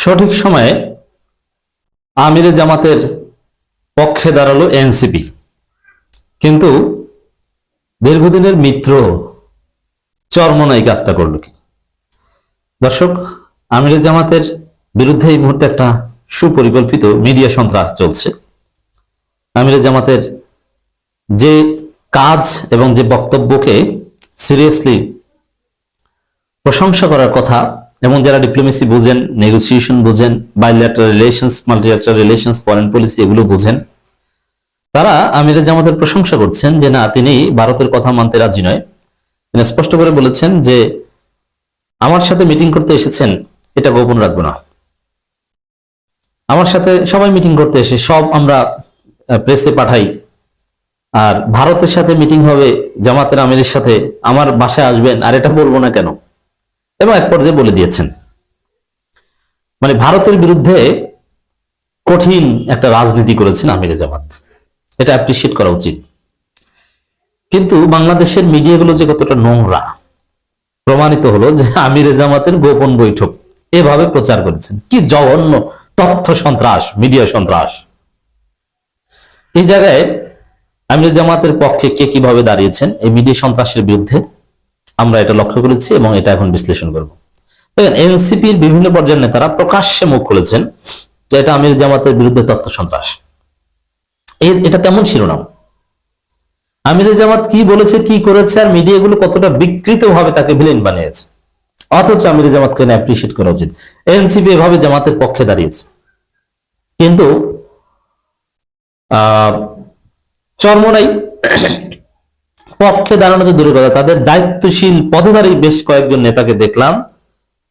সঠিক সময়ে আমিরে জামাতের পক্ষে দাঁড়ালো এনসিপি, কিন্তু দীর্ঘদিনের মিত্র চরমোনাই কাজটা করলো কি? দর্শক, আমিরে জামাতের বিরুদ্ধে এই মুহূর্তে একটা সুপরিকল্পিত মিডিয়া সন্ত্রাস চলছে। আমিরে জামাতের যে কাজ এবং যে বক্তব্যকে সিরিয়াসলি প্রশংসা করার কথা, এবং যারা ডিপ্লোমেসি বুঝেন, নেগোসিয়েশন বুঝেন, bilateral relations, multilateral relations, foreign policy এগুলো বুঝেন, তারা আমিরে জামাতের প্রশংসা করছেন যে না, তিনি ভারতের কথা মানতে রাজি নয়। তিনি স্পষ্ট করে বলেছেন যে আমার সাথে মিটিং করতে এসেছেন, এটা গোপন রাখবো না। আমার সাথে সবাই মিটিং করতে এসে সব আমরা প্রেসে পাঠাই, আর ভারতের সাথে মিটিং হবে জামাতের আমিরের সাথে, আমার বাসায় আসবেন, আর এটা বলবো না কেন? এবং এক পর্যায়ে বলে দিয়েছেন, মানে ভারতের বিরুদ্ধে কঠিন একটা রাজনীতি করেছেন আমিরে জামাত। এটা অ্যাপ্রিসিয়েট করা উচিত। কিন্তু বাংলাদেশের মিডিয়াগুলো যে কতটা নোংরা প্রমাণিত হলো যে আমিরে জামাতের গোপন বৈঠক এভাবে প্রচার করেছেন। কি জঘন্য তথ্য সন্ত্রাস, মিডিয়া সন্ত্রাস! এই জায়গায় আমিরে জামাতের পক্ষে কে কিভাবে দাঁড়িয়েছেন এই মিডিয়া সন্ত্রাসের বিরুদ্ধে আমরা এটা লক্ষ্য করেছি এবং এটা এখন বিশ্লেষণ করব। দেখেন, এনসিপির বিভিন্ন পর্যায়ের নেতারা প্রকাশ্যে মুখ খুলেছেন যে এটা আমির জামাতের বিরুদ্ধে তথ্য সন্ত্রাস। এটা কেমন শিরোনাম? আমির জামাত কি বলেছে, কি করেছে, আর মিডিয়াগুলো কতটা বিকৃত ভাবে তাকে ভিলেন বানিয়েছে। অথচ আমির জামাতকে অ্যাপ্রিসিয়েট করা উচিত। এনসিপি এভাবে জামাতের পক্ষে দাঁড়িয়েছে, কিন্তু চরমোনাই পক্ষে দাঁড়ানো তো দূরের কথা, তাদের দায়িত্বশীল পদধারী বেশ কয়েকজন নেতাকে দেখলাম,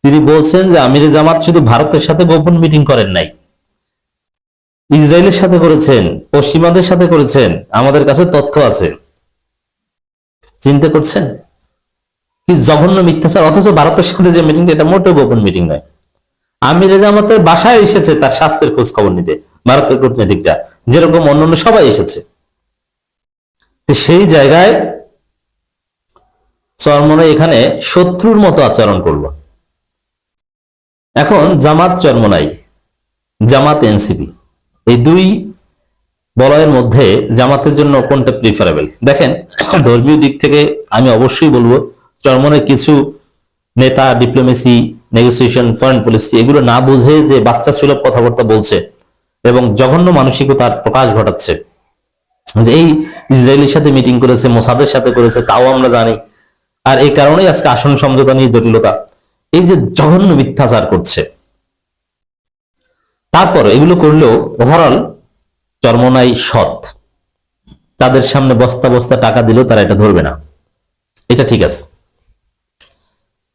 তিনি বলছেন যে আমিরে জামাত শুধু ভারতের সাথে গোপন মিটিং করেন নাই, ইসরায়েলের সাথে করেছেন, পশ্চিমাদের সাথে করেছেন, আমাদের কাছে তথ্য আছে। চিন্তা করছেন কি জঘন্য মিথ্যাচার! অথচ ভারতের সাথে যে মিটিং, এটা মোটেও গোপন মিটিং নয়। আমিরে জামাতের বাসায় এসেছে তার স্বাস্থ্যের খোঁজ খবর নিতে ভারতের কূটনীতিকরা, যেরকম অন্যান্য সবাই এসেছে। সেই জায়গায় চরমোনাই এখানে শত্রুর মতো আচরণ করলো। এখন জামাত চরমোনাই, জামাত এনসিপি, এই দুই বলয়ের মধ্যে জামাতের জন্য কোনটা প্রিফারেবল? দেখেন, ধর্মীয় দিক থেকে আমি অবশ্যই বলবো চরমোনাই কিছু নেতা ডিপ্লোমেসি, নেগোসিয়েশন, ফরেন পলিসি এগুলো না বুঝে যে বাচ্চা সুলভ কথাবার্তা বলছে এবং জঘন্য মানসিকতার প্রকাশ ঘটাচ্ছে, যে এই ইসরায়েলের সাথে মিটিং করেছে, মোসাদের সাথে করেছে, তাও আমরা জানি, আর এই কারণেই আজকে আসন সমঝোতা নিয়ে জটিলতা, এই যে জঘন্য মিথ্যাচার করছে। তারপর এগুলো করলেও ওভারঅল চরমোনাই সৎ। তাদের সামনে বস্তা বস্তা টাকা দিলেও তারা এটা ধরবে না, এটা ঠিক আছে।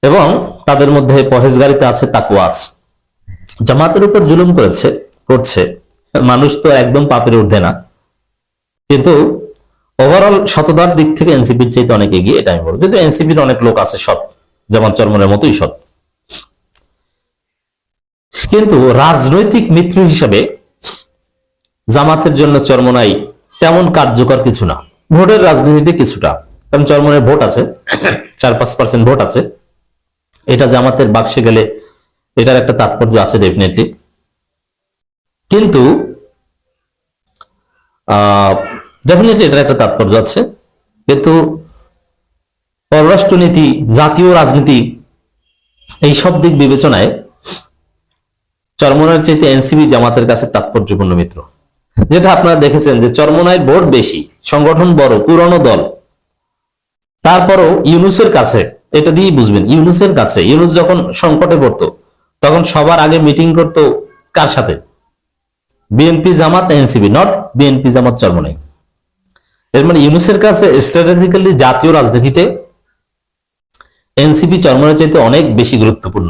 এবং তাদের মধ্যে পরহেজগারিতা আছে, তাকওয়া আছে। জামাতের উপর জুলুম করছে মানুষ তো একদম পাপের ঊর্ধ্বে না, কিন্তু ওভারঅল সততার দিক থেকে এনসিপির চাইতে অনেক এগিয়ে, এটা আমি বলবো। কিন্তু এনসিপির অনেক লোক আছে সৎ, জামাত চরমোনাইয়ের মতোই সৎ। কিন্তু রাজনৈতিক মিত্র হিসেবে জামাতের জন্য চরমোনাই তেমন কার্যকর কিছু না। ভোটের রাজনীতিতে কিছুটা, কারণ চরমোনাইয়ের ভোট আছে, 4-5% ভোট আছে, এটা জামাতের বাক্সে গেলে এটার একটা তাৎপর্য আছে ডেফিনেটলি। কিন্তু ডেফিনেটলি এটার একটা তাৎপর্য আছে, কিন্তু পররাষ্ট্রনীতি, জাতীয় রাজনীতি, এই সব দিক বিবেচনায় চরমোনাইয়ের চাইতে এনসিপি জামাতের কাছে তাৎপর্যপূর্ণ মিত্র। যেটা আপনারা দেখেছেন যে চরমোনাইয়ের ভোট বেশি, সংগঠন বড়, পুরনো দল, তারপরও ইউনূসের কাছে, এটা দিয়েই বুঝবেন, ইউনূসের কাছে, ইউনূস যখন সংকটে পড়তো তখন সবার আগে মিটিং করতো কার সাথে? BNP Jamaat NCP, not BNP Jamaat Charmonai. এর মানে ইউনূসের কাছে স্ট্র্যাটেজিক্যালি জাতীয় রাজনীতিতে এনসিপি চরমোনাইয়ের চাইতে অনেক বেশি গুরুত্বপূর্ণ।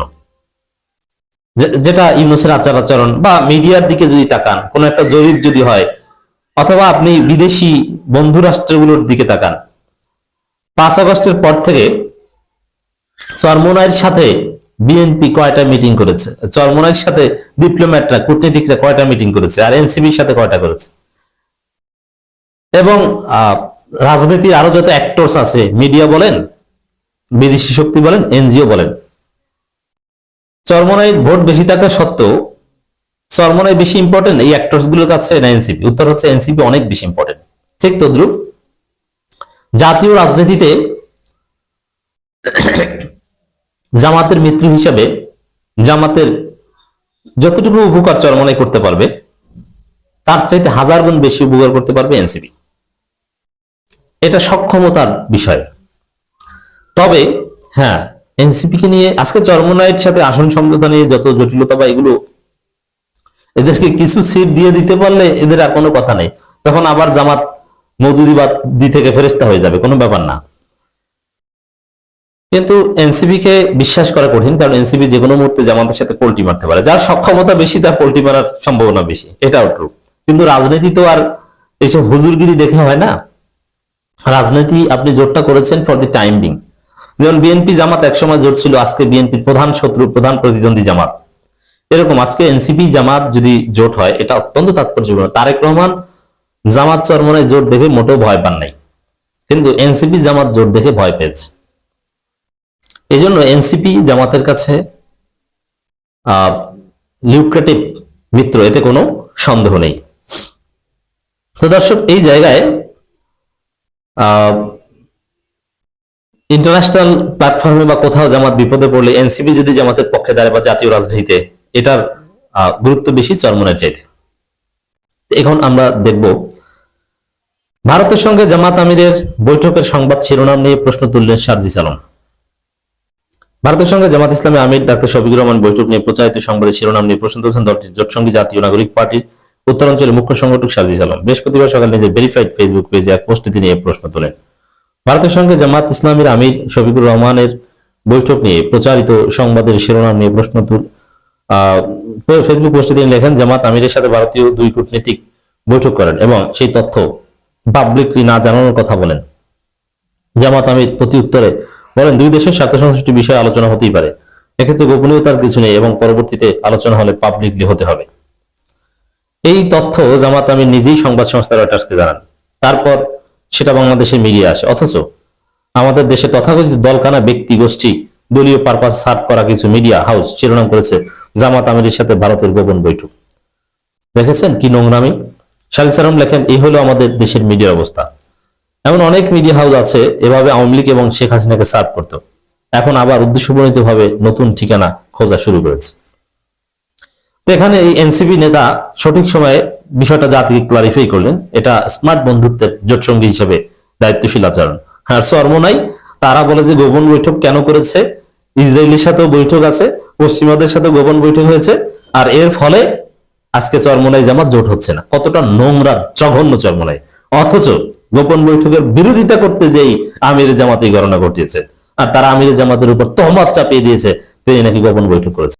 যেটা ইউনূসের আচার আচরণ বা মিডিয়ার দিকে যদি তাকান, কোন একটা জরিপ যদি হয়, অথবা আপনি বিদেশি বন্ধু রাষ্ট্রগুলোর দিকে তাকান, 5 আগস্টের পর থেকে চরমোনাইয়ের সাথে বিএনপি কয়টা মিটিং করেছে, চরমোনাইয়ের সাথে ডিপ্লোম্যাটরা, কূটনীতিকরা কয়টা মিটিং করেছে, আর এনসিপির সাথে কয়টা করেছে। এবং রাজনীতির আরো যত অ্যাক্টরস আছে, মিডিয়া বলেন, বিদেশি শক্তি বলেন, এনজিও বলেন, চরমোনাই ভোট বেশি থাকা সত্ত্বেও চরমোনাই বেশি ইম্পর্টেন্ট এই অ্যাক্টরস গুলোর কাছে না এনসিপি? উত্তর হচ্ছে এনসিপি অনেক বেশি ইম্পর্টেন্ট। ঠিক তদ্রুপ জাতীয় রাজনীতিতে জামাতের মিত্র হিসাবে জামাতের যতটুকু উপকার চরমোনাই করতে পারবে তার চাইতে 1000 গুণ বেশি উপকার করতে পারবে এনসিপি। এটা সক্ষমতার বিষয়। তবে হ্যাঁ, এনসিপি কে নিয়ে আজকে চরমোনাইয়ের সাথে আসন সমঝোতা নিয়ে যত জটিলতা বা এগুলো, এদেরকে কিছু সিট দিয়ে দিতে পারলে এদের আর কোনো কথা নেই, তখন আবার জামাত মওদুদিবাদী থেকে ফেরেশতা হয়ে যাবে, কোনো ব্যাপার না। কিন্তু এনসিপি কে বিশ্বাস করা কঠিন, কারণ এনসিপি যে কোনো মুহূর্তে জামাতের সাথে পোল্টি মারতে পারে। যার সক্ষমতা বেশি তার পোল্টি মারার সম্ভাবনা বেশি, এটাও ট্রু। কিন্তু রাজনীতি তো আর এইসব হুজুরগিরি দেখে হয় না। রাজনীতি আপনি জোটটা করেছেন ফর দি টাইম বিং। যেমন বিএনপি জামাত একসময় জোট ছিল, আজকে বিএনপির প্রধান শত্রু প্রধান প্রতিদ্বন্দ্বী জামাত। এরকম আজকে এনসিপি জামাত যদি জোট হয় এটা অত্যন্ত তাৎপর্যপূর্ণ। তারেক রহমান জামাত চরমোনাই জোট দেখে মোটেও ভয় পান নাই, কিন্তু এনসিপি জামাত জোট দেখে ভয় পেয়েছে। এই জন্য এনসিপি জামাতের কাছে লিউক্রেটিভ মিত্র, এতে কোনো সন্দেহ নেই। তো দর্শক, এই জায়গায় ইন্টারন্যাশনাল প্ল্যাটফর্মে বা কোথাও জামাত বিপদে পড়লে এনসিপি যদি জামাতের পক্ষে দাঁড়ায় বা জাতীয় রাজনীতিতে, এটার গুরুত্ব বেশি চরমোনাই চাইতে। এখন আমরা দেখব ভারতের সঙ্গে জামাত আমিরের বৈঠকের সংবাদ শিরোনাম নিয়ে প্রশ্ন তুললেন সার্জিস আলম। ভারতের সঙ্গে জামাত ইসলামী আমির ডাক্তার শফিকুর রহমান বৈঠক নিয়ে প্রচারিত সংবাদের শিরোনাম নিয়ে প্রশ্ন তুলছেন দলটির জোটসঙ্গী জাতীয় নাগরিক পার্টির উত্তরাঞ্চলের মুখ্য সংগঠক সার্জিস আলম। বৃহস্পতিবার সকালে নিজের ভেরিফাইড ফেসবুক পেজে এক পোস্টে তিনি এই প্রশ্ন তোলেন। ভারতের সঙ্গে জামাত ইসলামীর আমির শফিকুর রহমানের বৈঠক নিয়ে প্রচারিত সংবাদের শিরোনাম নিয়ে প্রশ্ন ফেসবুক পোস্টে তিনি লেখেন, জামাত আমিরের সাথে ভারতীয় 2 কূটনীতিক বৈঠক করেন এবং সেই তথ্য পাবলিকলি না জানানোর কথা বলেন। জামাত আমির প্রতি উত্তরে বলেন, 2 দেশের স্বার্থ সংশ্লিষ্ট বিষয়ে আলোচনা হতেই পারে, এক্ষেত্রে গোপনীয়তার কিছু নেই এবং পরবর্তীতে আলোচনা হলে পাবলিকলি হতে হবে। এই তথ্য জামাত আমির নিজেই সংবাদ সংস্থা রয়টার্সকে জানান। তারপর সেটা বাংলাদেশের মিডিয়া আসে। অথচ আমাদের দেশে তথাকথিত দলকানা ব্যক্তি গোষ্ঠী দলীয় পারপাস সার্ভ করা কিছু মিডিয়া হাউস শিরোনাম করেছে জামাত আমিরের সাথে ভারতের গোপন বৈঠক। দেখেছেন কি নোংরামি? সার্জিস আলম লেখেন, এই হলো আমাদের দেশের মিডিয়ার অবস্থা। এমন অনেক মিডিয়া হাউস আছে এভাবে আওয়ামী লীগ এবং শেখ হাসিনাকে সার্ভ করত, এখন আবার উদ্দেশ্যপ্রণীত ভাবে নতুন ঠিকানা খোঁজা শুরু করেছে। তো এখানে এই এনসিপি নেতা সঠিক সময়ে বিষয়টা জাতিকে ক্লারিফাই করলেন, এটা স্মার্ট বন্ধুত্বের জোটসঙ্গী হিসেবে দায়িত্বশীল আচরণ। আর চরমোনাই তারা বলে যে গোপন বৈঠক কেন করেছে, ইসরায়েলের সাথেও বৈঠক আছে, পশ্চিমাদের সাথে গোপন বৈঠক হয়েছে, আর এর ফলে আজকে চরমোনাই জামাত জোট হচ্ছে না। কতটা নোংরা জঘন্য চরমোনাই! অথচ গোপন বৈঠকের বিরোধিতা করতে যেই আমির জামাত এই ঘটনা ঘটিয়েছে, আর তারা আমির জামাতের উপর তহমত চাপিয়ে দিয়েছে তিনি নাকি গোপন বৈঠক করেছে।